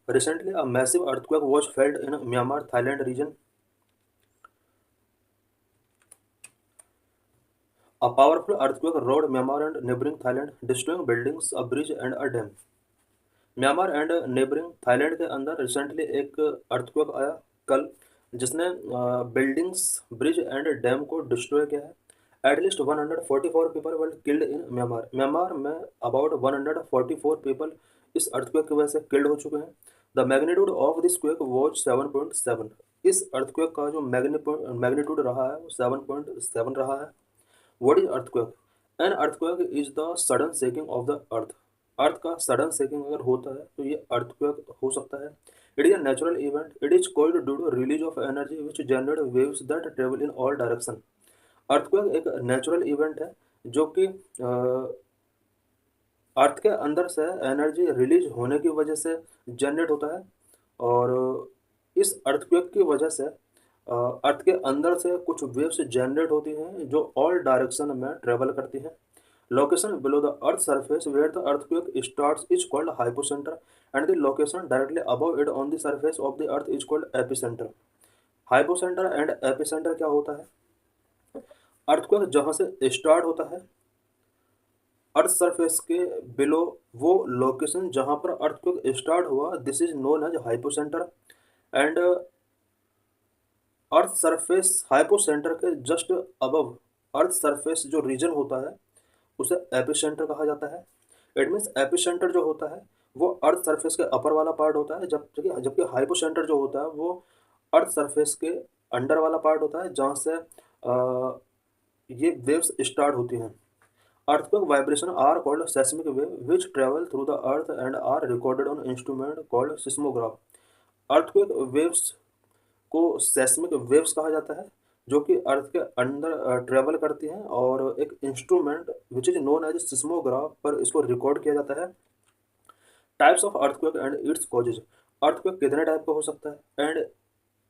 Recently, a massive earthquake was felt in Myanmar, Thailand region. A powerful earthquake rocked Myanmar and neighboring Thailand, destroying buildings, a bridge and a dam. Myanmar and neighbouring Thailand के अंदर recently एक earthquake आया कल, जिसने buildings, bridge and dam को destroy किया है। At least 144 people were killed in Myanmar. Myanmar में अबाउट 144 पीपल इस अर्थक्वेक की वजह से किल्ड हो चुके हैं। The magnitude of this quake was 7.7। इस अर्थक्वेक का जो मैग्नीट्यूड रहा है वो 7.7 रहा है। What is earthquake? An earthquake is the sudden shaking of the earth. Earth का सडन शेकिंग अगर होता है तो ये अर्थक्वेक हो सकता है। It is a natural event. It is called due to release of energy which generate waves that travel in all direction. Earthquake एक नेचुरल इवेंट है जो कि अर्थ के अंदर से एनर्जी रिलीज होने की वजह से जनरेट होता है। और इस अर्थक्वेक की वजह से अर्थ के अंदर से कुछ वेव्स जनरेट होती हैं जो ऑल डायरेक्शन में ट्रेवल करती हैं। Location below the Earth's surface where the earthquake starts is called hypocenter, and the location directly above it on the surface of the Earth is called epicenter. Hypocenter and epicenter क्या होता है? Earthquake जहाँ से start होता है earth surface के below, वो location जहाँ पर अर्थक्वेक स्टार्ट हुआ, this is known as hypocenter. And earth surface hypocenter के जस्ट अबव अर्थ सरफेस जो रीजन होता है उसे एपिसेंटर कहा जाता है। इट मीन्स एपिसेंटर जो होता है वो अर्थ सरफेस के अपर वाला पार्ट होता है, जबकि हाइपोसेंटर जो होता है वो अर्थ सरफेस के अंडर वाला पार्ट होता है, जहाँ से ये वेव्स स्टार्ट होती हैं। Earthquake vibration are called seismic wave which travel through the earth and are recorded on instrument called seismograph. Earthquake waves को सेस्मिक वेव्स कहा जाता है जो कि अर्थ के अंदर ट्रेवल करती हैं, और एक instrument which is known as seismograph पर इसको रिकॉर्ड किया जाता है। Types of earthquake and its causes. Earthquake कितने टाइप का हो सकता है एंड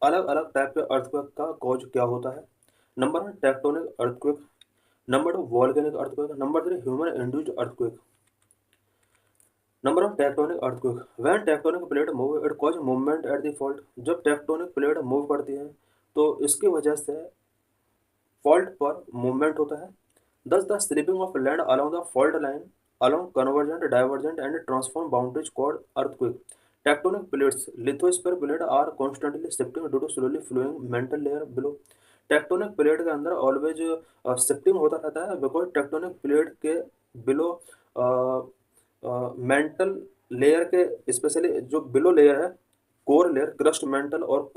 अलग अलग टाइप के अर्थक्वेक का कॉज क्या होता है? Number 1 tectonic earthquake, number 2 volcanic earthquake, number 3 human induced earthquake. Number 1 tectonic earthquake. When tectonic plate move it cause movement at the fault. जब टेक्टोनिक प्लेट मूव करती है तो इसकी वजह से फॉल्ट पर मूवमेंट होता है। Thus the slipping of land along the fault line along convergent divergent and transform boundaries called earthquake. Tectonic plates lithosphere plate are constantly shifting due to slowly flowing mantle layer below. Tectonic plate के अंदर always shifting होता रहता है because tectonic plate के below mantle layer के, specially जो below layer है, core layer, crust mantle और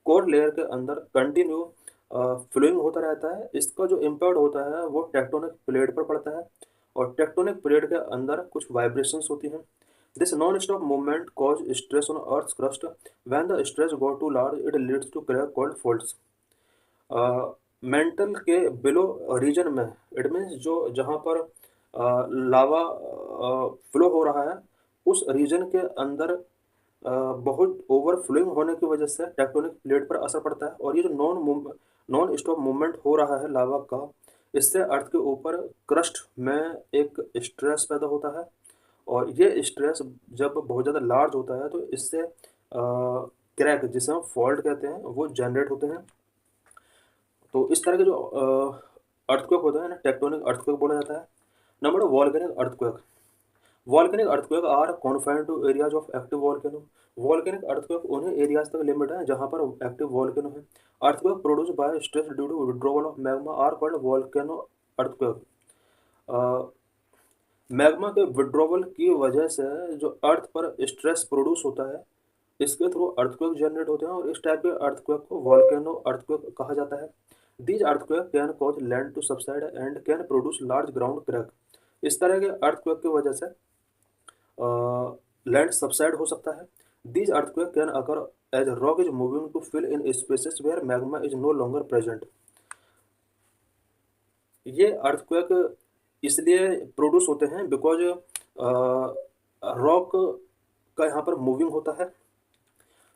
कोर लेयर के अंदर कंटिन्यू फ्लोइंग होता रहता है। इसका जो इम्पैक्ट होता है वो टेक्टोनिक प्लेट पर पड़ता है, और टेक्टोनिक प्लेट के अंदर कुछ वाइब्रेशंस होती हैं। This non stop movement cause stress on earth crust. When the stress go to large it leads to crack called faults. Mantle के बिलो रीजन में, इट मीन्स जो जहाँ पर लावा फ्लो हो रहा है उस रीजन के अंदर बहुत ओवरफ्लोइंग होने की वजह से टेक्टोनिक प्लेट पर असर पड़ता है, और ये जो नॉन स्टॉप मूवमेंट हो रहा है लावा का, इससे अर्थ के ऊपर क्रस्ट में एक स्ट्रेस पैदा होता है, और ये स्ट्रेस जब बहुत ज़्यादा लार्ज होता है तो इससे क्रैक, जिसे हम फॉल्ट कहते हैं, वो जनरेट होते हैं। तो इस तरह के जो अर्थक्वेक होता है ना, टेक्टोनिक अर्थक्वेक बोला जाता है। Number 2 volcanic earthquake. Volcanic earthquake are confined to areas of active volcano. Volcanic earthquake उन्हीं एरियाज तक लिमिट है जहाँ पर एक्टिव वॉल्केनो है। Earthquake produce by stress due to withdrawal of magma are called volcano earthquake. Magma के withdrawal की वजह से जो अर्थ पर स्ट्रेस प्रोड्यूस होता है, इसके थ्रू अर्थक्वेक जनरेट होते हैं, और इस टाइप के अर्थक्वेक को वॉल्केनो अर्थक्वेक कहा जाता है। These earthquake can cause land to subside and can produce large ground crack. इस तरह के अर्थक्वेक की वजह से लैंड सबसाइड हो सकता है। These earthquake can occur as rock is moving to fill in spaces where magma is no longer present. ये अर्थक्वेक इसलिए प्रोड्यूस होते हैं बिकॉज रॉक का यहाँ पर मूविंग होता है।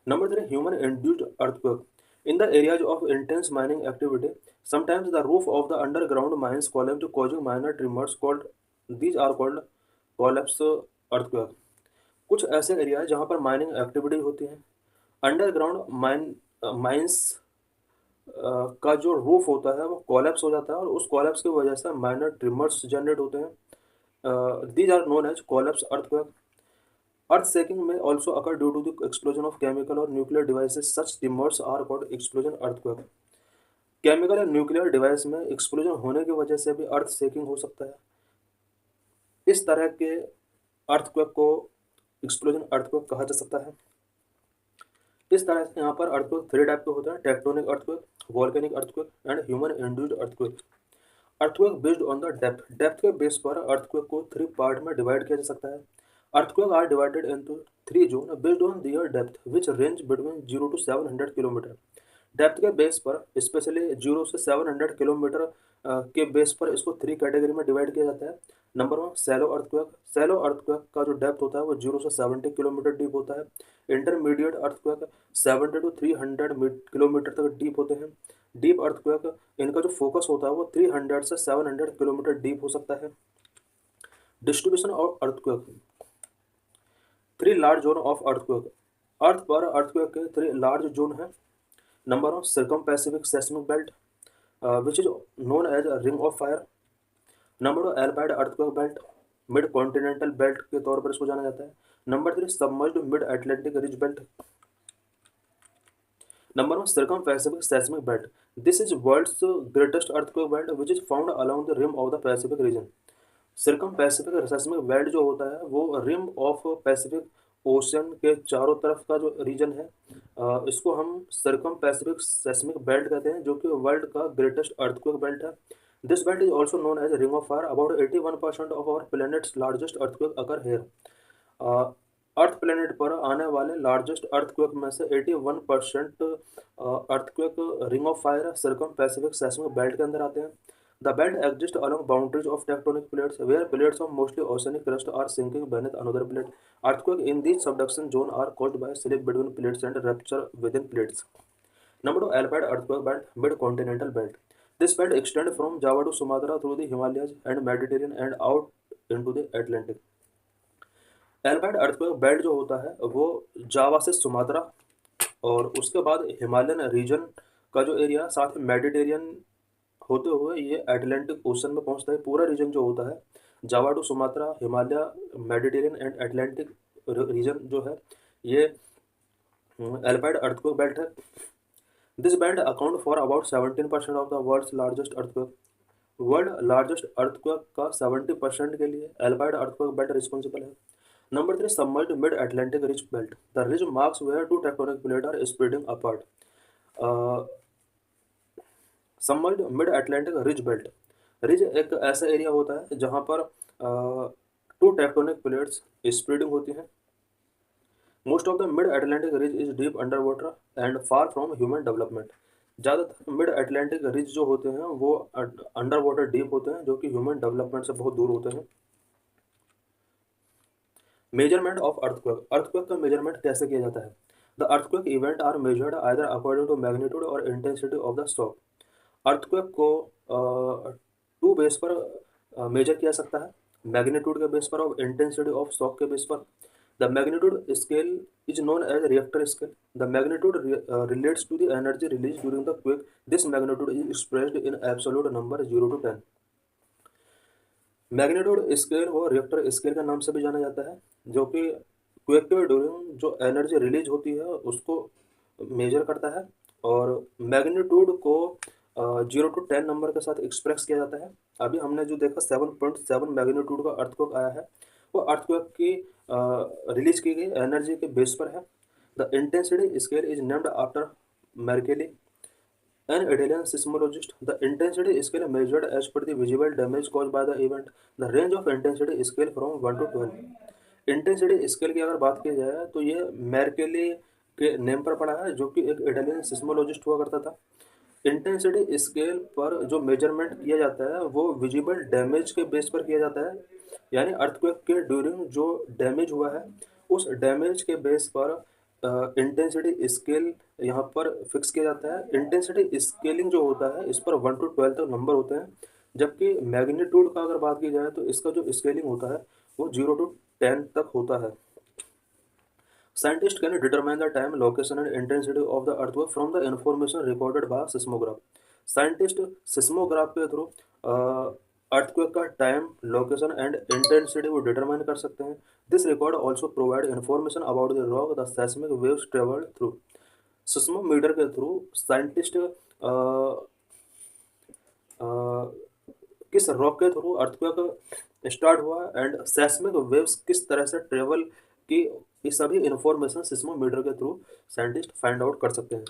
Number 3 human induced earthquake. In the areas of intense mining activity, sometimes the roof of the underground mines collapse, causing minor tremors. These are called collapse earthquake. कुछ ऐसे area है जहाँ पर माइनिंग एक्टिविटी होती है। Underground mines का जो roof होता है वो कोलैप्स हो जाता है, और उस कोलैप्स की वजह से माइनर ट्रिमर्स जनरेट होते हैं। These are known as collapse earthquake. Earth shaking में also occur due to the explosion of chemical और nuclear devices, such tremors are called explosion earthquake. Chemical या न्यूक्लियर डिवाइस में explosion होने की वजह से भी अर्थ शेकिंग हो सकता है। इस तरह के अर्थक्वेक को एक्सप्लोजन अर्थक्वेक कहा जा सकता है। इस तरह से यहाँ पर अर्थक्वेक थ्री टाइप के होते हैं: tectonic earthquake, volcanic earthquake and human induced earthquake. Earthquake based on the depth, depth के बेस पर अर्थक्वेक को थ्री पार्ट में डिवाइड किया जा सकता है। Earthquake are divided into three zone based on their depth which range between 0 to 700 kilometre. Depth के base पर, स्पेशली 0 से 700 किलोमीटर के बेस पर इसको थ्री कैटेगरी में डिवाइड किया जाता है। Number one, shallow earthquake. Shallow earthquake का जो डेप्थ होता है वो 0 से 70 किलोमीटर डीप होता है। इंटरमीडिएट अर्थक्वेक 70 to 300 किलोमीटर तक डीप होते हैं। डीप अर्थक्वेक, इनका जो फोकस होता है वो 300 से 700 किलोमीटर डीप हो सकता है। Distribution of earthquake, three large zone of earthquake. Earth पर अर्थक्वेक के थ्री लार्ज जोन है। Number one, circum Pacific seismic belt which is known as ring of fire. Number two, alpide earthquake belt, mid continental belt के तौर पर इसको जाना जाता है। Number three, submerged mid Atlantic ridge belt. Number one, circum Pacific seismic belt, this is world's greatest earthquake belt which is found along the rim of the Pacific region. Circum Pacific seismic belt जो होता है वो rim of Pacific ocean के चारों तरफ का जो reason है, इसको हम सर्कम पैसिफिक सेस्मिक बेल्ट कहते हैं, जो कि वर्ल्ड का ग्रेटेस्ट अर्थक्वेक बेल्ट है। This belt is also known as ring of fire. About 81% of our planet's largest earthquake occur here. Earth planet पर आने वाले लार्जेस्ट अर्थक्वेक में से 81% earthquake ring of fire circum Pacific seismic belt के अंदर आते हैं। The belt exists along boundaries of tectonic plates, where plates of mostly oceanic crust are sinking beneath another plate. Earthquakes in these subduction zones are caused by slip between plates and rupture within plates. Number two, Alpine earthquake belt, mid-continental belt. This belt extends from Java to Sumatra through the Himalayas and Mediterranean and out into the Atlantic. Alpide earthquake belt जो होता है वो जावा से Sumatra और उसके बाद Himalayan reason का जो एरिया, साथ ही मेडिटेरियन होते हुए ये अटलांटिक ओशन में पहुंचता है। पूरा रीजन जो होता है Java to Sumatra, Himalaya, Mediterranean and Atlantic region जो है, ये एल्पाइड अर्थक्वेक बेल्ट है। This belt account for about 17% of the world's largest earthquake. World largest earthquake का 70% के लिए एल्पाइड अर्थक्वेक बेल्ट रिस्पॉन्सिबल है। Number three, submerged mid Atlantic ridge belt, the ridge marks where two tectonic plate are spreading apart. Submerged mid Atlantic ridge belt, ridge एक ऐसा area होता है जहाँ पर टू टेक्टोनिक प्लेट्स स्प्रेडिंग होती हैं। Most of the mid Atlantic ridge is deep under water and far from human development. ज़्यादातर mid Atlantic ridge जो होते हैं वो अंडर वाटर डीप होते हैं, जो कि ह्यूमन डेवलपमेंट से बहुत दूर होते हैं। मेजरमेंट ऑफ अर्थक्वेक, अर्थक्वेक का मेजरमेंट कैसे किया जाता है? The earthquake event are measured either according to magnitude और intensity of the shock. Earthquake को टू बेस पर मेजर किया सकता है, मैग्नीट्यूड के बेस पर और इंटेंसिटी ऑफ शॉक के बेस पर। The magnitude scale is known as Richter scale. The magnitude relates to the energy release during the quake. This magnitude is expressed in absolute number 0 to 10। Magnitude scale को Richter scale के नाम से भी जाना जाता है, जो कि क्वेक के ड्यूरिंग जो एनर्जी रिलीज होती है उसको मेजर करता है, और मैग्नीट्यूड को 0 to 10 नंबर के साथ एक्सप्रेस किया जाता है। अभी हमने जो देखा 7.7 मैग्नीट्यूड का अर्थक्वेक आया है, वो अर्थक्वेक की रिलीज की गई एनर्जी के बेस पर है। The intensity scale is named after Mercalli, an Italian seismologist. The intensity scale measured as per the visible damage caused by the event. The range of intensity scale from 1 to 12। Intensity scale की अगर बात की जाए तो ये मेर्केली के name पर पड़ा है, जो कि एक इटालियन सिस्मोलॉजिस्ट हुआ करता था। इंटेंसिटी स्केल पर जो मेजरमेंट किया जाता है वो विजिबल डैमेज के बेस पर किया जाता है, यानी अर्थक्वेक के ड्यूरिंग जो डैमेज हुआ है उस डैमेज के बेस पर इंटेंसिटी स्केल यहाँ पर फिक्स किया जाता है। इंटेंसिटी स्केलिंग जो होता है इस पर 1 to 12 तक नंबर होते हैं, जबकि मैग्नीट्यूड का अगर बात की जाए तो इसका जो स्केलिंग होता है वो 0 to 10 तक होता है। Scientists can determine the time, location, and intensity of the earthquake from the information recorded by seismograph. Scientists seismograph के थ्रू earthquake का time, location, and intensity वो determine कर सकते हैं. This record also provide information about the rock the seismic waves travel through. seismometer के through scientist किस rock के through earthquake start हुआ एंड सेस्मिक वेव्स किस तरह से ट्रेवल की, ये सभी इंफॉर्मेशन सिस्मोमीटर के थ्रू साइंटिस्ट फाइंड आउट कर सकते हैं.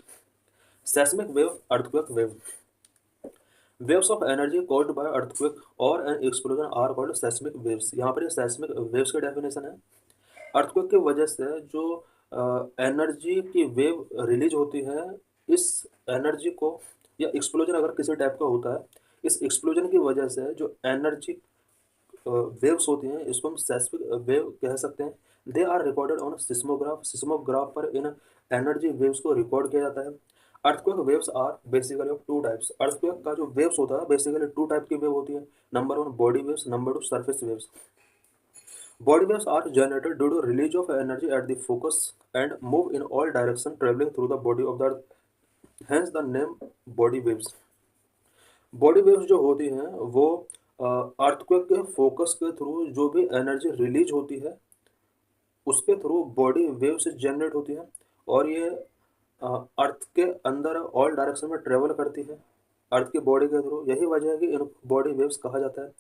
Seismic wave, earthquake wave. Waves of energy caused by earthquake और an explosion are called seismic waves. यहाँ पर ये सेस्मिक वेव्स की डेफिनेशन है. अर्थक्वेक की वजह से जो एनर्जी की वेव रिलीज होती है, इस एनर्जी को, या एक्सप्लोजन अगर किसी टाइप का होता है, इस एक्सप्लोजन की वजह से जो एनर्जी वेव्स होती हैं, इसको हम सेस्मिक वेव कह सकते हैं. They are recorded on seismograph. Seismograph पर इन एनर्जी वेव्स को रिकॉर्ड किया जाता है. Earthquake waves are basically of two types. Earthquake का जो वेव्स होता है बेसिकली टू टाइप की वेव होती है. Number 1 body waves, number 2 surface waves. Body waves are generated due to release of energy at the focus and move in all directions traveling through the body of the earth. Hence the name body waves. Body waves जो होती हैं वो earthquake के focus के through जो भी energy release होती है उसके थ्रू बॉडी वेव्स जनरेट होती है और ये अर्थ के अंदर ऑल डायरेक्शन में ट्रेवल करती है अर्थ की बॉडी के थ्रू. यही वजह है कि इन बॉडी वेव्स कहा जाता है.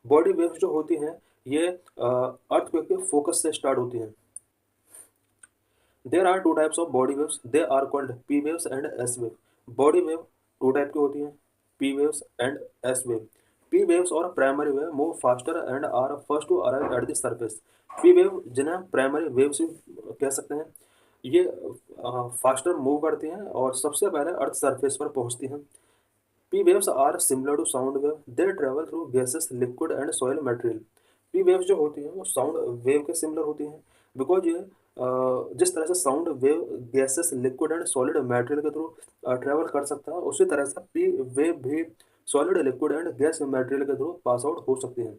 बॉडी वेव्स जो होती हैं ये अर्थक्वेक के फोकस से स्टार्ट होती हैं. There are two types of body waves. They are called P waves and S wave. Body wave two type की होती हैं, P waves and S wave. P waves और primary wave move faster and are first to arrive at the surface. P wave जिन्हें primary waves कह सकते हैं, ये faster move करती हैं और सबसे पहले अर्थ सरफेस पर पहुंचती हैं. P waves are similar to sound wave. They travel through gases, liquid and soil material. P waves जो होती हैं वो साउंड वेव के सिमिलर होती हैं बिकॉज ये जिस तरह से sound wave gases, liquid and solid material के थ्रू ट्रेवल कर सकता है, उसी तरह से पी वेव भी solid, liquid and gas material के थ्रू पास आउट हो सकती हैं.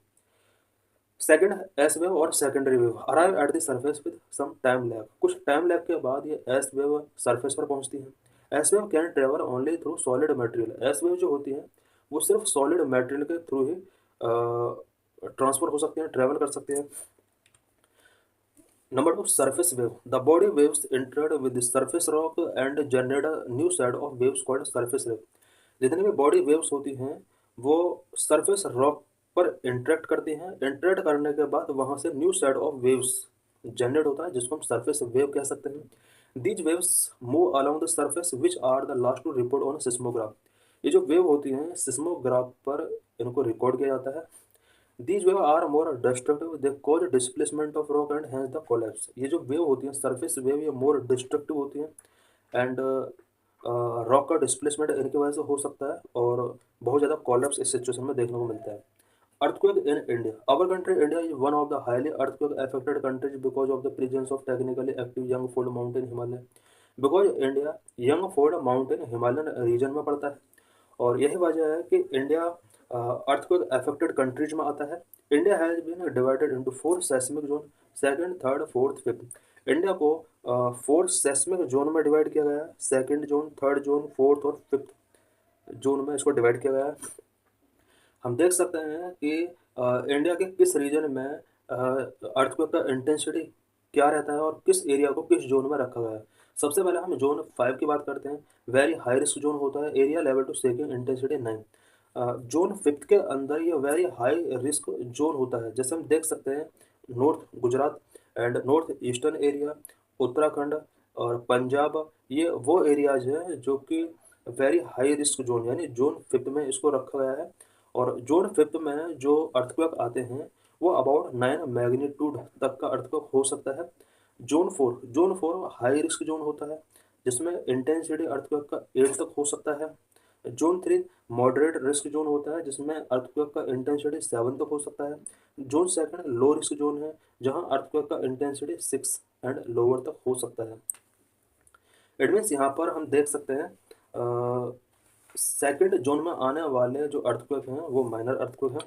सेकेंड एस वेव और secondary wave arrive at the surface with some time lag. कुछ टाइम लैग के बाद ये एस वेव सरफेस पर पहुंचती हैं. S wave can travel only through solid material. S wave जो होती हैं वो सिर्फ सॉलिड मटेरियल के थ्रू ही ट्रांसफर हो सकते हैं, ट्रेवल कर सकते हैं. Number 2 surface wave. The body waves interact with the surface rock and generate a new set of waves called surface wave. जितनी भी बॉडी वेव्स होती हैं वो सरफेस रॉक पर इंटरेक्ट करती हैं. इंटरेक्ट करने के बाद वहाँ से new set of waves generate होता है जिसको हम सरफेस वेव कह सकते हैं. These waves move along the surface which are the last to report on seismograph. ये जो वेव होती हैं सिस्मोग्राफ पर इनको रिकॉर्ड किया जाता है. These wave are more destructive. They cause displacement of rock and hence the collapse. ये जो वेव होती हैं सरफेस वेव ये मोर डिस्ट्रक्टिव होती हैं एंड रॉक का डिस्प्लेसमेंट इनकी वजह से हो सकता है और बहुत ज़्यादा कोलैप्स इस सिचुएशन में देखने को मिलता है. Earthquake in India. Our country, India, is one of the highly earthquake-affected countries because of the presence of technically active Yangfold Mountain Himalaya. Because India Yangfold Mountain Himalayan region में पड़ता है और यही वजह है कि इंडिया earthquake affected countries में आता है. India has been divided into 4 seismic zone, second, third, fourth, fifth. India को 4 seismic जोन में डिवाइड किया गया है. Second zone, third zone, fourth और फिफ्थ जोन में इसको डिवाइड किया गया है. हम देख सकते हैं कि इंडिया के किस रीजन में अर्थक्वेक का इंटेंसिटी क्या रहता है और किस एरिया को किस जोन में रखा गया है. सबसे पहले हम जोन 5 की बात करते हैं. वेरी हाई रिस्क जोन होता है. Area level two seeking intensity 9. Zone 5 के अंदर ये वेरी हाई रिस्क जोन होता है. जैसे हम देख सकते हैं north Gujarat and north eastern area, Uttarakhand और पंजाब, ये वो एरियाज हैं जो कि वेरी हाई रिस्क जोन यानी जोन 5 में इसको रखा गया है. और जोन 5 में जो अर्थक्वेक आते हैं वो अबाउट 9 मैग्नीट्यूड तक का अर्थक्वेक हो सकता है. जोन 4 हाई रिस्क जोन होता है जिसमें इंटेंसिटी अर्थक्वेक का 8 तक हो सकता है. जोन 3 मॉडरेट रिस्क जोन होता है जिसमें अर्थक्वेक का इंटेंसिटी 7 तक हो सकता है. जोन 2 लो रिस्क जोन है जहां अर्थक्वेक का इंटेंसिटी 6 एंड लोअर तक हो सकता है. इट मीन्स यहाँ पर हम देख सकते हैं सेकंड जोन में आने वाले जो अर्थक्वेक हैं वो माइनर अर्थक्वेक हैं.